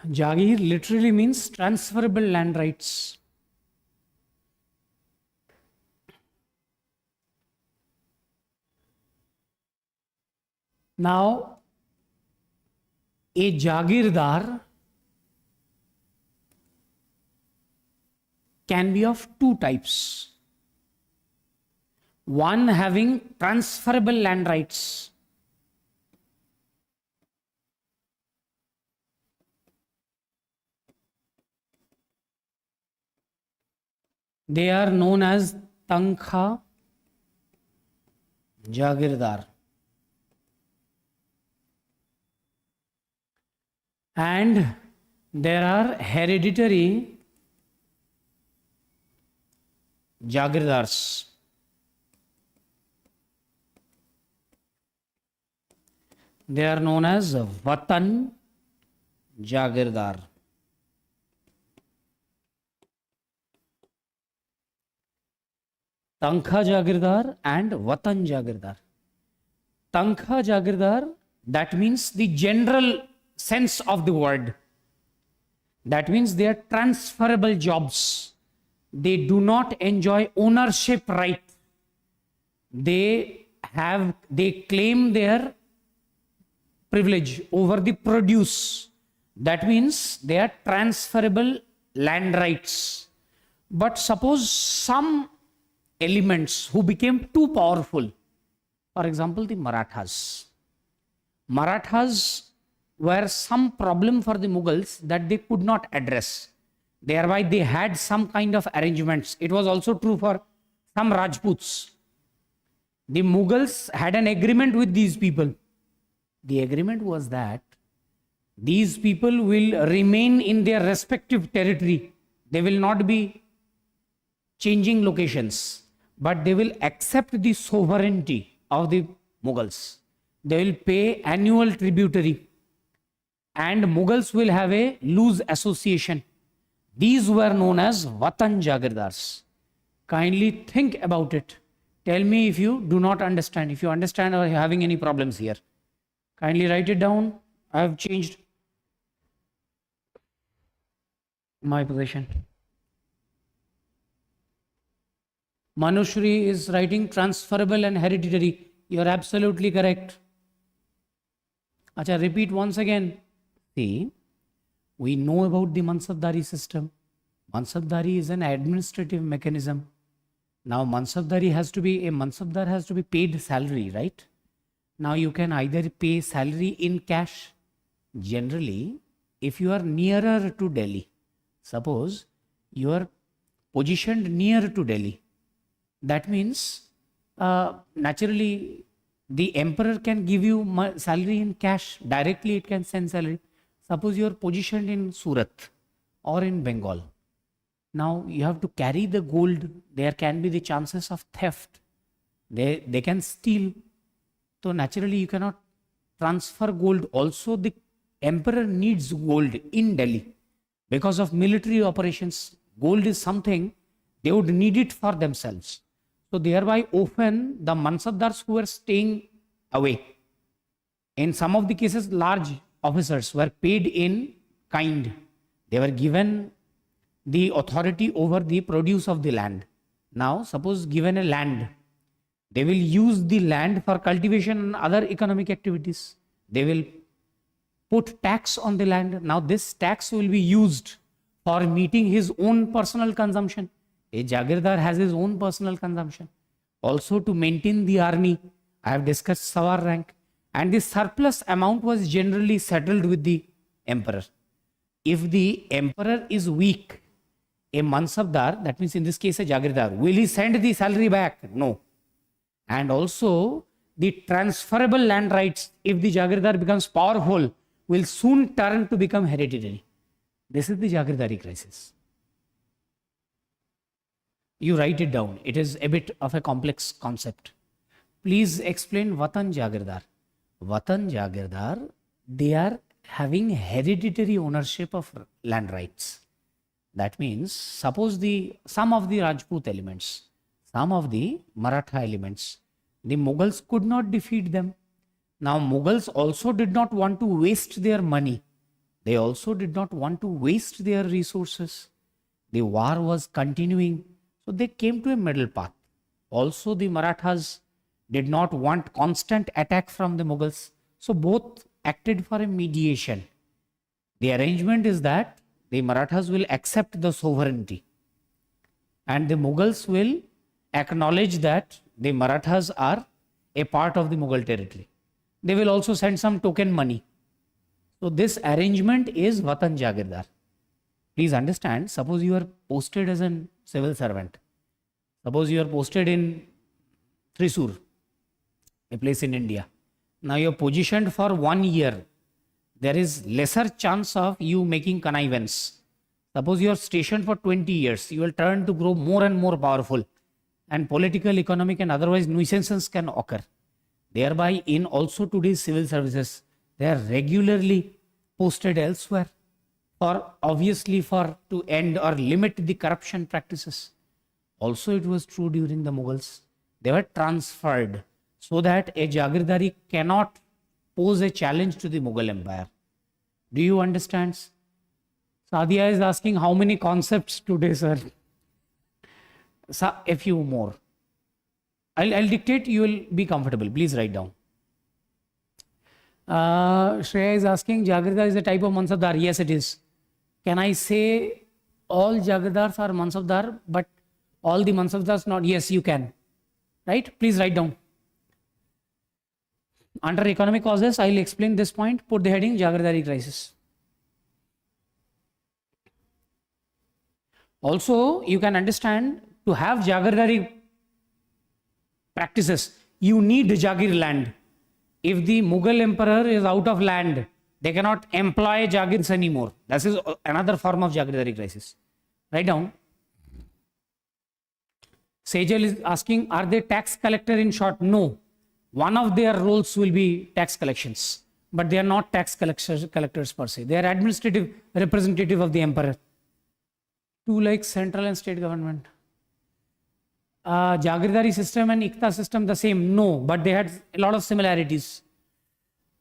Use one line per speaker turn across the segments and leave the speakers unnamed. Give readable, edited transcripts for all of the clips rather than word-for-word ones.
Jagir literally means transferable land rights. Now, a Jagirdar can be of two types. One having transferable land rights. They are known as Tankha Jagirdar. And there are hereditary Jagirdars. They are known as Vatan Jagirdar. Tankha Jagirdar and Vatan Jagirdar. Tankha Jagirdar, that means the general sense of the word. That means they are transferable jobs. They do not enjoy ownership right. They claim their privilege over the produce. That means they are transferable land rights. But suppose some elements who became too powerful, for example, the Marathas. Marathas were some problem for the Mughals that they could not address. Thereby, they had some kind of arrangements. It was also true for some Rajputs. The Mughals had an agreement with these people. The agreement was that these people will remain in their respective territory. They will not be changing locations, but they will accept the sovereignty of the Mughals. They will pay annual tributary, and Mughals will have a loose association. These were known as Vatan Jagirdars. Kindly think about it. Tell me if you do not understand. If you understand or are having any problems here, kindly write it down. I have changed my position. Manushri is writing transferable and hereditary. You are absolutely correct. Acha, repeat once again. See, we know about the Mansabdari system. Mansabdari is an administrative mechanism. Now, Mansabdar has to be paid salary, right? Now, you can either pay salary in cash. Generally, if you are nearer to Delhi, suppose you are positioned near to Delhi, that means naturally the emperor can give you salary in cash. Directly it can send salary. Suppose you are positioned in Surat or in Bengal. Now you have to carry the gold. There can be the chances of theft. They can steal. So naturally you cannot transfer gold. Also the emperor needs gold in Delhi. Because of military operations, gold is something they would need it for themselves. So thereby often the Mansabdars who were staying away, in some of the cases large officers were paid in kind. They were given the authority over the produce of the land. Now suppose given a land, they will use the land for cultivation and other economic activities. They will put tax on the land. Now this tax will be used for meeting his own personal consumption. A Jagirdar has his own personal consumption. Also to maintain the army, I have discussed Sawar rank. And the surplus amount was generally settled with the emperor. If the emperor is weak, a Mansabdar, that means in this case a Jagirdar, will he send the salary back? No. And also the transferable land rights, if the Jagirdar becomes powerful, will soon turn to become hereditary. This is the Jagirdari crisis. You write it down. It is a bit of a complex concept. Please explain Vatan Jagirdar. Vatan Jagirdar, they are having hereditary ownership of land rights. That means, suppose some of the Rajput elements, some of the Maratha elements, the Mughals could not defeat them. Now Mughals also did not want to waste their money. They also did not want to waste their resources. The war was continuing, so they came to a middle path. Also, the Marathas did not want constant attack from the Mughals, so both acted for a mediation. The arrangement is that the Marathas will accept the sovereignty and the Mughals will acknowledge that the Marathas are a part of the Mughal territory. They will also send some token money. So this arrangement is Vatan Jagirdar. Please understand, suppose you are posted as a civil servant. Suppose you are posted in Thrissur, a place in India. Now you are positioned for 1 year. There is lesser chance of you making connivance. Suppose you are stationed for 20 years. You will turn to grow more and more powerful. And political, economic and otherwise nuisances can occur. Thereby, in also today's civil services, they are regularly posted elsewhere for obviously for to end or limit the corruption practices. Also, it was true during the Mughals. They were transferred so that a Jagirdari cannot pose a challenge to the Mughal Empire. Do you understand? Sadia is asking how many concepts today, sir? A few more. I'll dictate, you will be comfortable. Please write down. Shreya is asking, Jagirdar is a type of Mansabdar. Yes, it is. Can I say all Jagirdars are Mansabdar, but all the Mansabdars not? Yes, you can. Right? Please write down. Under economic causes, I'll explain this point. Put the heading Jagirdari crisis. Also, you can understand, to have Jagirdari practices, you need Jagir land. If the Mughal emperor is out of land, they cannot employ Jagirs anymore. This is another form of Jagirdari crisis. Write down. Sejal is asking, are they tax collector in short? No. One of their roles will be tax collections, but they are not tax collectors per se. They are administrative representative of the emperor. Two like central and state government. Jagirdari system and Ikta system the same? No, but they had a lot of similarities.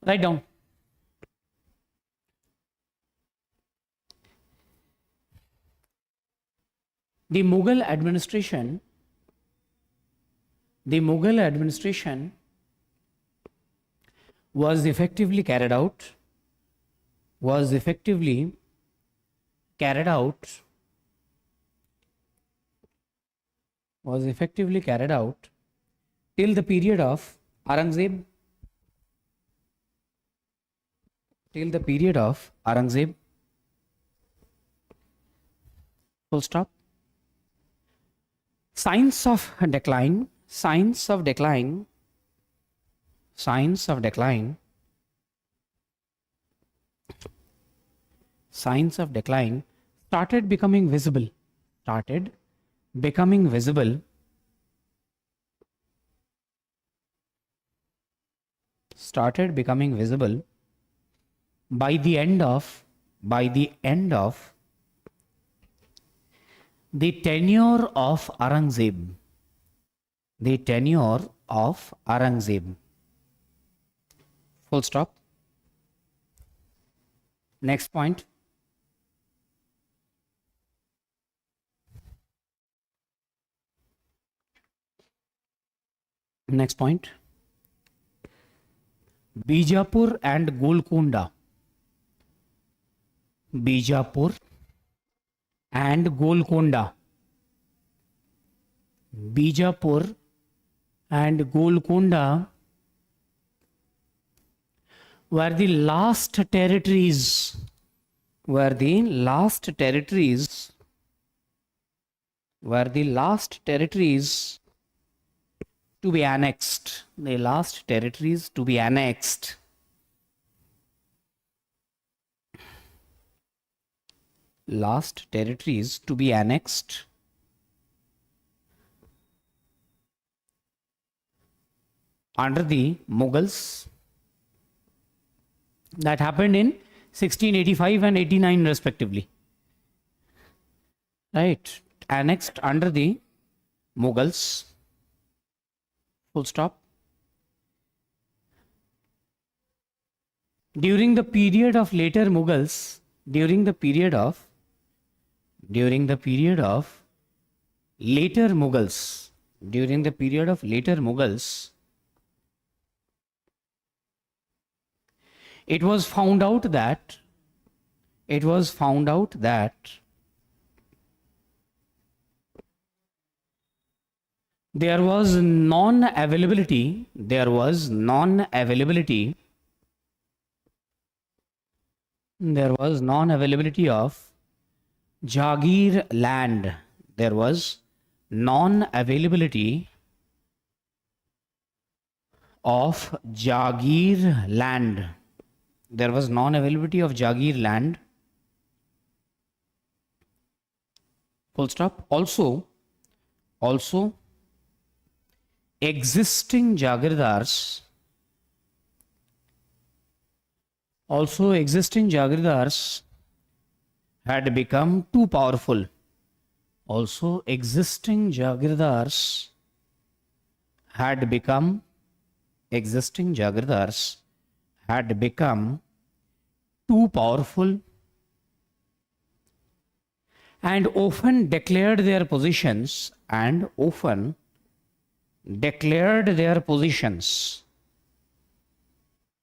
Write down. The Mughal administration was effectively carried out till the period of Aurangzeb. Full stop. Signs of decline started becoming visible by the end of the tenure of Aurangzeb. Full stop. Next point. Bijapur and Golconda. Bijapur and Golconda were the last territories to be annexed. Under the Mughals. That happened in 1685 and 89 respectively. Right. Annexed under the Mughals. Full stop. during the period of later Mughals, during the period of later Mughals, during the period of later Mughals, it was found out that there was non-availability of Jagir land. There was non-availability of Jagir land. There was non-availability of Jagir land. Full stop. Also, existing Jagirdars had become too powerful. Also, existing Jagirdars had become too powerful and often declared their positions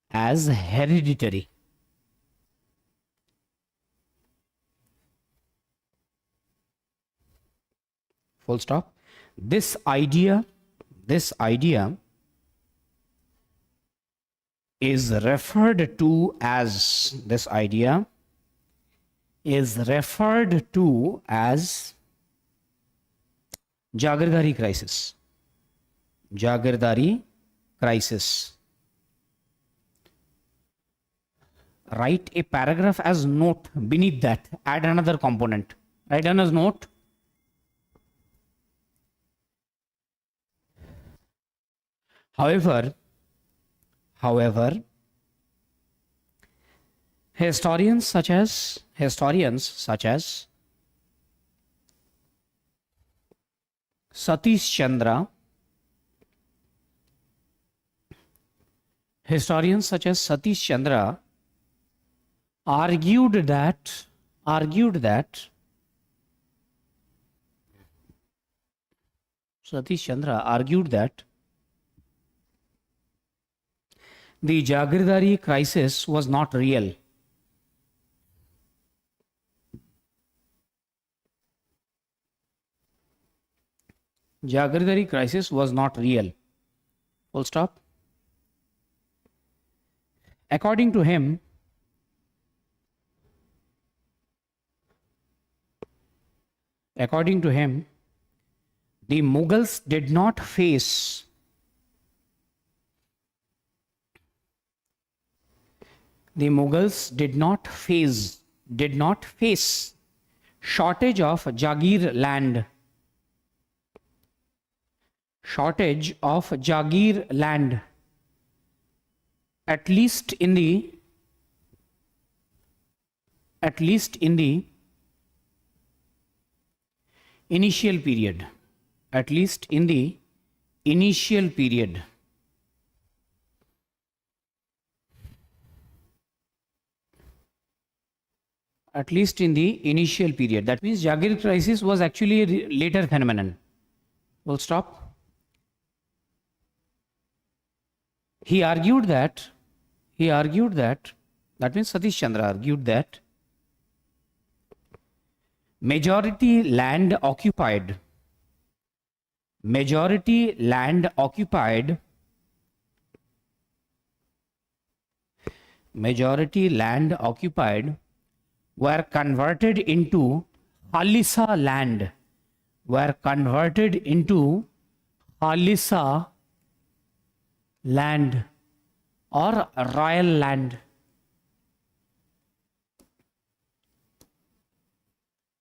as hereditary. Full stop. This idea is referred to as Jagirdari crisis. Write a paragraph as note beneath that. Add another component. Write down as note. However, historians such as Satish Chandra argued that the Jagirdari crisis was not real. Jagirdari crisis was not real. Full stop. According to him, the Mughals did not face shortage of Jagir land. At least in the initial period. That means Jagir crisis was actually a later phenomenon. Full stop. He argued that, that means Satish Chandra argued that majority land occupied were converted into Khalisa land or royal land,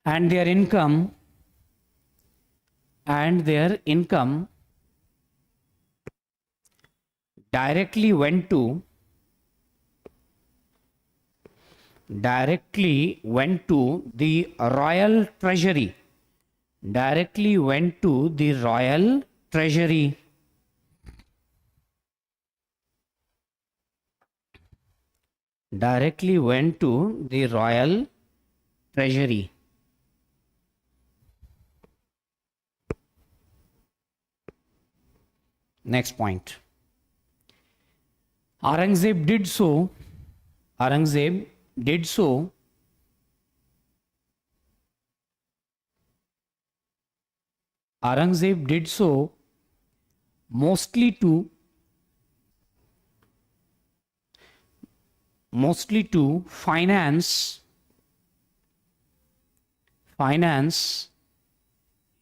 and their income directly went to the royal treasury. directly went to the royal treasury. Next point. Aurangzeb did so. Aurangzeb did so. Aurangzeb did so mostly to finance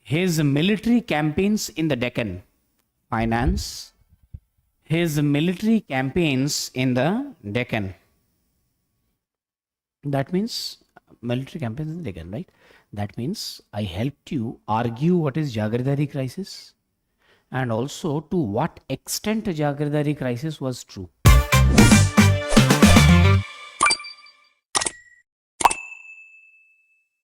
his military campaigns in the Deccan. Finance his military campaigns in the Deccan. That means military campaigns in the Deccan, right? That means I helped you argue what is Jagirdari crisis and also to what extent Jagirdari crisis was true.